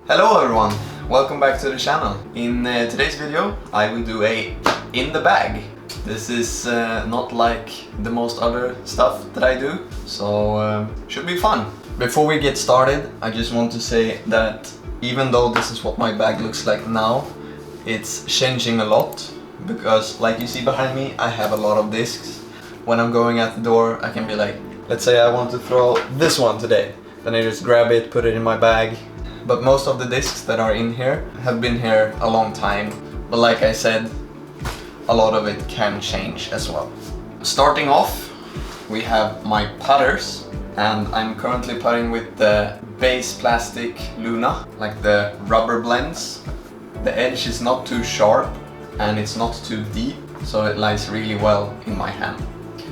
Hello everyone, welcome back to the channel. In today's video I will do a in the bag. This is not like the most other stuff that I do, so should be fun. Before we get started, I just want to say that even though this is what my bag looks like now, it's changing a lot because like you see behind me, I have a lot of discs. When I'm going out the door, I can be like, let's say I want to throw this one today, then I just grab it, put it in my bag. But most of the discs that are in here have been here a long time. But like I said, a lot of it can change as well. Starting off, we have my putters, and I'm currently putting with the base plastic Luna, like the rubber blends. The edge is not too sharp and it's not too deep, so it lies really well in my hand.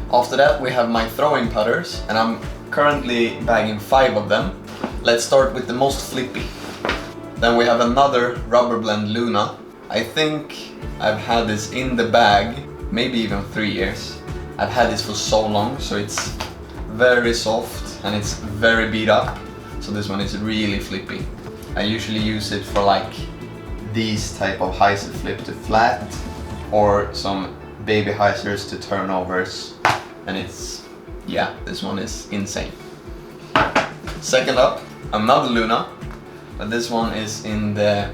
After that we have my throwing putters, and I'm currently bagging 5 of them. Let's start with the most flippy. Then we have another rubber blend Luna. I think I've had this in the bag maybe even 3 years. I've had this for so long, so it's very soft and it's very beat up. So this one is really flippy. I usually use it for like these type of hyzer flip to flat, or some baby hyzers to turnovers, and it's, yeah, this one is insane. Second up, another Luna, but this one is in the,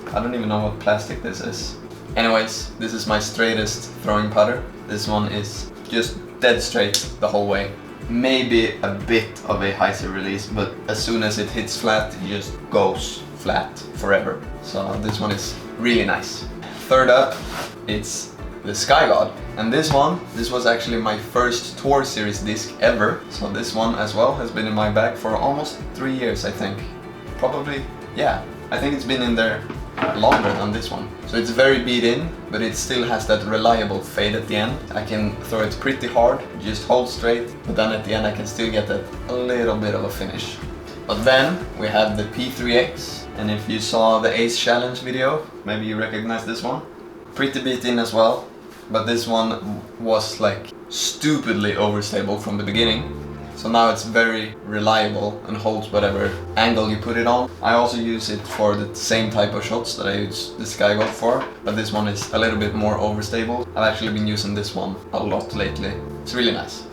I don't even know what plastic this is. Anyways, this is my straightest throwing putter. This one is just dead straight the whole way. Maybe a bit of a hyzer release, but as soon as it hits flat, it just goes flat forever. So this one is really nice. Third up, it's the Sky God. And this was actually my first Tour Series disc ever. So this one as well has been in my bag for almost 3 years, I think. Probably, yeah. I think it's been in there longer than this one. So it's very beat in, but it still has that reliable fade at the end. I can throw it pretty hard, just hold straight, but then at the end I can still get that a little bit of a finish. But then we have the P3X, and if you saw the Ace Challenge video, maybe you recognize this one. Pretty beat in as well. But this one was like stupidly overstable from the beginning. So now it's very reliable and holds whatever angle you put it on. I also use it for the same type of shots that I use the Discgolf for, but this one is a little bit more overstable. I've actually been using this one a lot lately. It's really nice.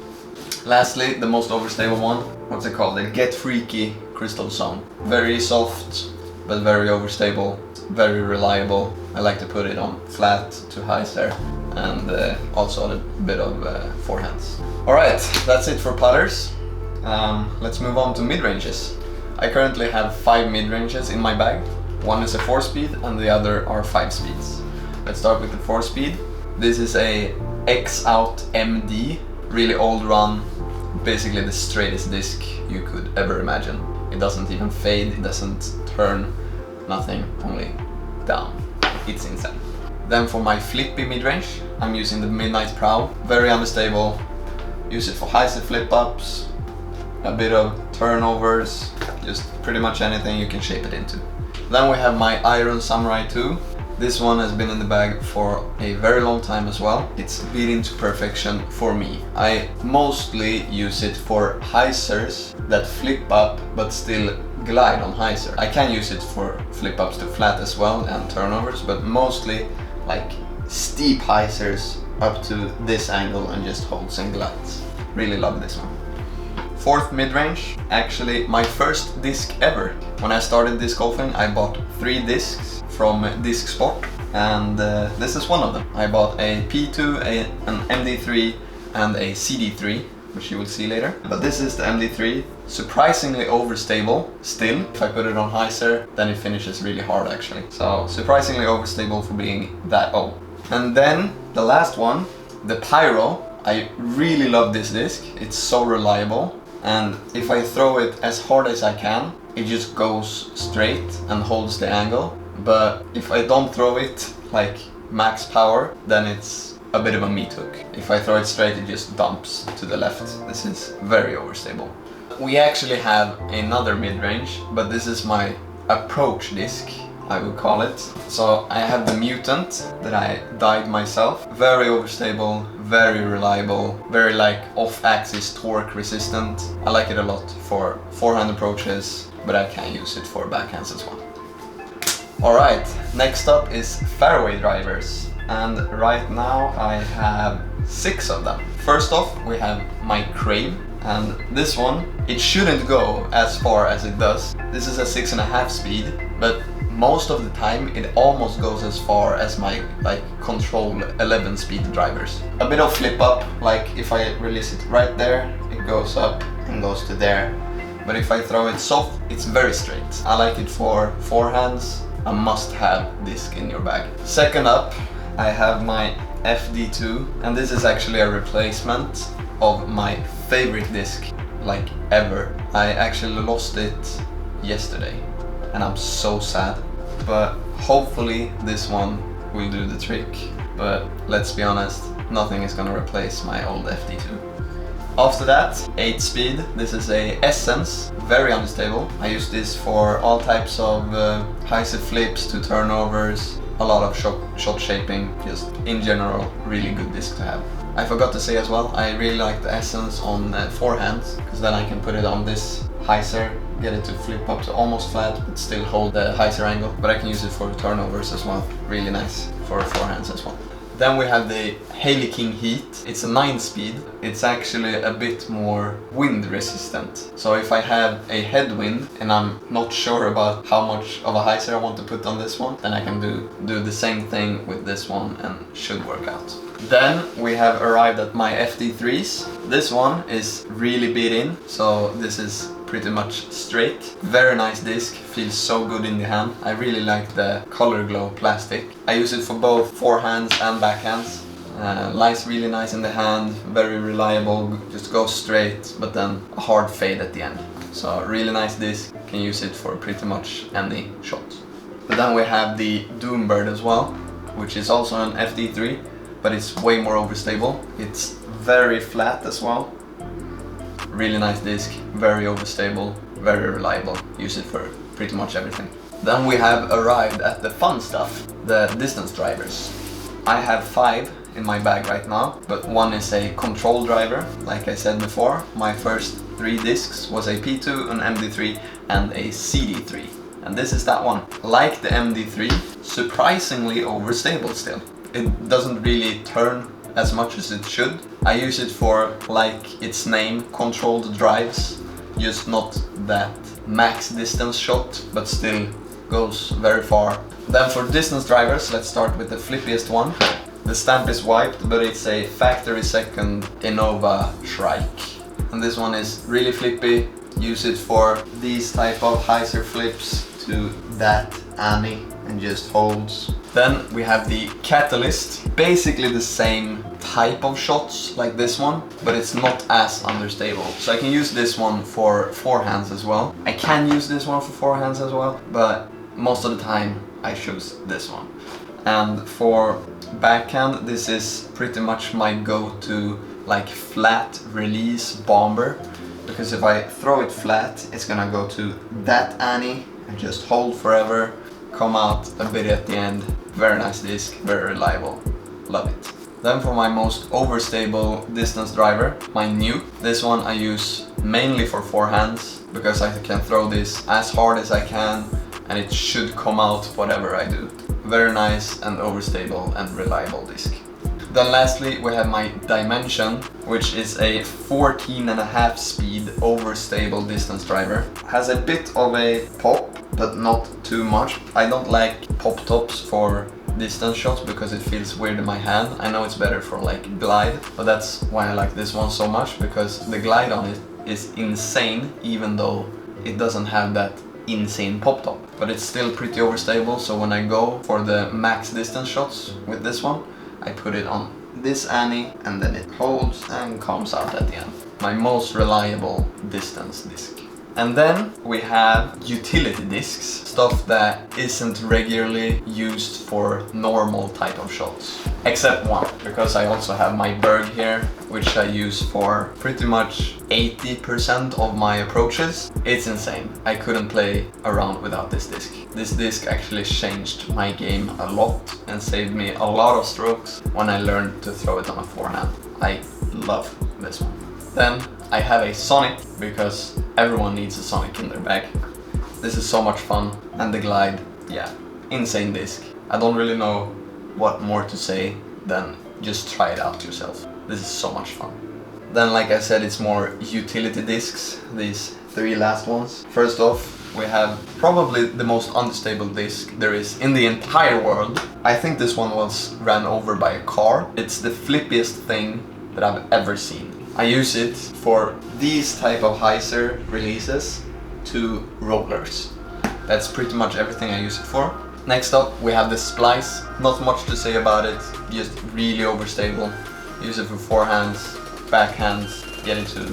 Lastly, the most overstable one, what's it called? The Get Freaky Crystal Zone. Very soft, but very overstable, very reliable. I like to put it on flat to hyzer, and also a bit of forehands. Alright, that's it for putters. Let's move on to mid-ranges. I currently have 5 mid-ranges in my bag. One is a 4-speed and the other are 5 speeds. Let's start with the 4-speed. This is a X-Out MD, really old run, basically the straightest disc you could ever imagine. It doesn't even fade, it doesn't turn, nothing, only down. It's insane. Then for my flippy mid-range, I'm using the Midnight Prow. Very unstable. Use it for hyzer flip-ups, a bit of turnovers, just pretty much anything you can shape it into. Then we have my Iron Samurai 2. This one has been in the bag for a very long time as well. It's beaten to perfection for me. I mostly use it for hyzers that flip up but still glide on hyzer. I can use it for flip-ups to flat as well and turnovers, but mostly like steep hyzers up to this angle and just holds and glides. Really love this one. 4th mid-range, actually my first disc ever. When I started disc golfing, I bought 3 discs from Disc Sport, and this is one of them. I bought a P2, an MD3 and a CD3, which you will see later. But this is the MD3, surprisingly overstable still. If I put it on hyzer, then it finishes really hard actually. So surprisingly overstable for being that old. And then the last one, the Pyro. I really love this disc. It's so reliable, and if I throw it as hard as I can, it just goes straight and holds the angle. But if I don't throw it like max power, then it's a bit of a meat hook. If I throw it straight, it just dumps to the left. This is very overstable. We actually have another mid-range, but this is my approach disc, I would call it. So I have the Mutant that I dyed myself. Very overstable, very reliable, very like off-axis torque resistant. I like it a lot for forehand approaches, but I can use it for backhands as well. Alright, next up is fairway drivers, and right now I have 6 of them. First off, we have my Crave, and this one, it shouldn't go as far as it does. This is a 6.5 speed, but most of the time it almost goes as far as my control 11 speed drivers. A bit of flip up, like if I release it right there, it goes up and goes to there. But if I throw it soft, it's very straight. I like it for forehands, a must-have disc in your bag. Second up, I have my FD2, and this is actually a replacement of my favorite disc like ever. I actually lost it yesterday and I'm so sad, but hopefully this one will do the trick. But let's be honest, nothing is gonna replace my old FD2. After that, 8 speed. This is a Essence, very unstable. I use this for all types of hyzer flips to turnovers, a lot of shot shaping, just in general, really good disc to have. I forgot to say as well, I really like the Essence on forehands, because then I can put it on this hyzer, get it to flip up to almost flat, but still hold the hyzer angle. But I can use it for turnovers as well, really nice for forehands as well. Then we have the Haley King Heat. It's a 9 speed. It's actually a bit more wind resistant. So if I have a headwind and I'm not sure about how much of a hyzer I want to put on this one, then I can do the same thing with this one and should work out. Then we have arrived at my FD3s. This one is really beat in, so this is pretty much straight. Very nice disc, feels so good in the hand. I really like the color glow plastic. I use it for both forehands and backhands. Lies really nice in the hand, very reliable, just goes straight, but then a hard fade at the end. So really nice disc, can use it for pretty much any shot. But then we have the Doombird as well, which is also an FD3, but it's way more overstable. It's very flat as well. Really nice disc, very overstable, very reliable. Use it for pretty much everything. Then we have arrived at the fun stuff, the distance drivers. I have 5 in my bag right now, but one is a control driver. Like I said before, my first 3 discs was a P2, an MD3 and a CD3. And this is that one. Like the MD3, surprisingly overstable still. It doesn't really turn as much as it should. I use it for, like its name, controlled drives, just not that max distance shot, but still goes very far. Then for distance drivers, let's start with the flippiest one. The stamp is wiped, but it's a factory second Innova Shrike. And this one is really flippy. Use it for these type of hyzer flips to that Annie and just holds. Then we have the Catalyst, basically the same type of shots like this one, but it's not as understable. So I can use this one for forehands as well. I can use this one for forehands as well, but most of the time I choose this one. And for backhand, this is pretty much my go-to like flat release bomber, because if I throw it flat, it's gonna go to that Annie and just hold forever, come out a bit at the end. Very nice disc, very reliable, love it. Then for my most overstable distance driver, my Nuke. This one I use mainly for forehands, because I can throw this as hard as I can and it should come out whatever I do. Very nice and overstable and reliable disc. Then lastly we have my Dimension, which is a 14.5 speed overstable distance driver. Has a bit of a pop, but not too much. I don't like pop tops for distance shots because it feels weird in my hand. I know it's better for like glide, but that's why I like this one so much, because the glide on it is insane, even though it doesn't have that insane pop top. But it's still pretty overstable, so when I go for the max distance shots with this one, I put it on this Annie and then it holds and comes out at the end. My most reliable distance disc. And then we have utility discs, stuff that isn't regularly used for normal type of shots. Except one, because I also have my Berg here, which I use for pretty much 80% of my approaches. It's insane. I couldn't play around without this disc. This disc actually changed my game a lot and saved me a lot of strokes when I learned to throw it on a forehand. I love this one. Then I have a Sonic, because everyone needs a Sonic in their bag. This is so much fun. And the glide, yeah, insane disc. I don't really know what more to say than just try it out yourself. This is so much fun. Then, like I said, it's more utility discs, these 3 last ones. First off, we have probably the most unstable disc there is in the entire world. I think this one was ran over by a car. It's the flippiest thing that I've ever seen. I use it for these type of hyzer releases to rollers. That's pretty much everything I use it for. Next up, we have the splice. Not much to say about it, just really overstable. Use it for forehands, backhands, get it to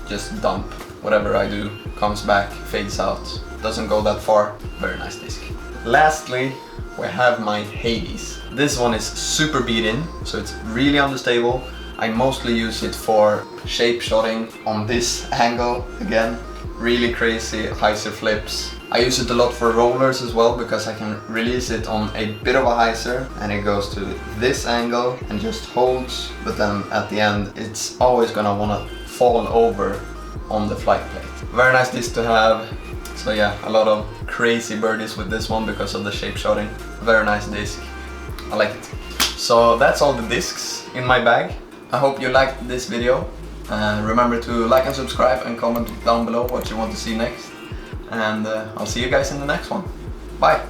just dump. Whatever I do comes back, fades out, doesn't go that far. Very nice disc. Lastly, we have my Hades. This one is super beat-in, so it's really unstable. I mostly use it for shape shotting on this angle again. Really crazy hyzer flips. I use it a lot for rollers as well because I can release it on a bit of a hyzer and it goes to this angle and just holds, but then at the end it's always gonna wanna fall over on the flight plate. Very nice disc to have. So yeah, a lot of crazy birdies with this one because of the shape shotting. Very nice disc. I like it. So that's all the discs in my bag. I hope you liked this video. Remember to like and subscribe and comment down below what you want to see next. And I'll see you guys in the next one. Bye!